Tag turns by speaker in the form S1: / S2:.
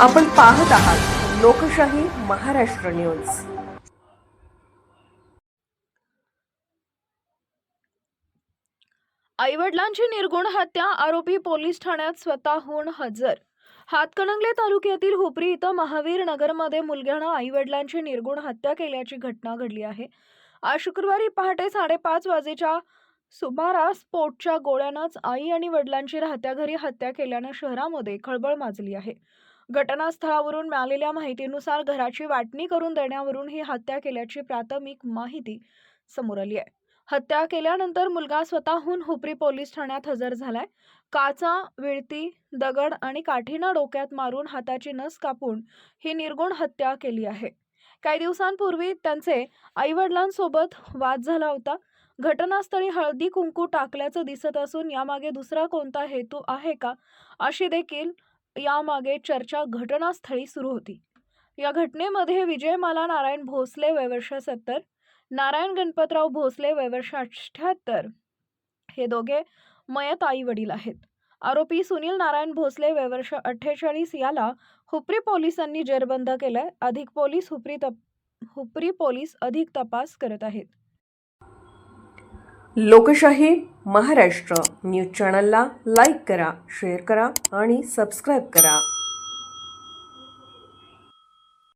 S1: आपण पाहत आहात लोकशाही महाराष्ट्र न्यूज।
S2: आईवडिलांची निर्गुण हत्या, आरोपी पोलीस ठाण्यात स्वतःहून हजर। हातकणंगले तालुक्यातील हुपरी इथं महावीर नगरमध्ये मुलग्यानं आईवडिलांची निर्गुण हत्या केल्याची घटना घडली आहे। आज शुक्रवारी पहाटे 5:30 वाजेच्या सुमारास स्फोटच्या गोळ्यानंच आई आणि वडिलांची राहत्या घरी हत्या केल्यानं शहरामध्ये खळबळ माजली आहे। घटनास्थळावरून मिळालेल्या माहितीनुसार घराची वाटणी करून देण्यावरून ही हत्या केल्याची प्राथमिक माहिती समोर आली आहे। हत्या केल्यानंतर मुलगा स्वतःहून हुपरी पोलीस ठाण्यात हजर झालाय। काचा, विळती, दगड आणि काठीनं डोक्यात मारून हाताची नस कापून ही निर्गुण हत्या केली आहे। काही दिवसांपूर्वी त्यांचे आईवडिलांसोबत वाद झाला होता। घटनास्थळी हळदी कुंकू टाकल्याचं दिसत असून यामागे दुसरा कोणता हेतू आहे का, अशी देखील यामागे चर्चा घटनास्थळी सुरू होती। या घटनेमध्ये विजयमाला नारायण भोसले वय वर्ष 70, नारायण गणपतराव भोसले वय वर्ष 78 हे दोघे मयत आई वडील आहेत। आरोपी सुनील नारायण भोसले वय वर्ष 48 याला हुपरी पोलिसांनी जेरबंद केलंय। हुपरी पोलीस अधिक तपास करत आहेत।
S1: लोकशाही महाराष्ट्र न्यूज चॅनलला लाईक करा, शेअर करा आणि सबस्क्राईब करा।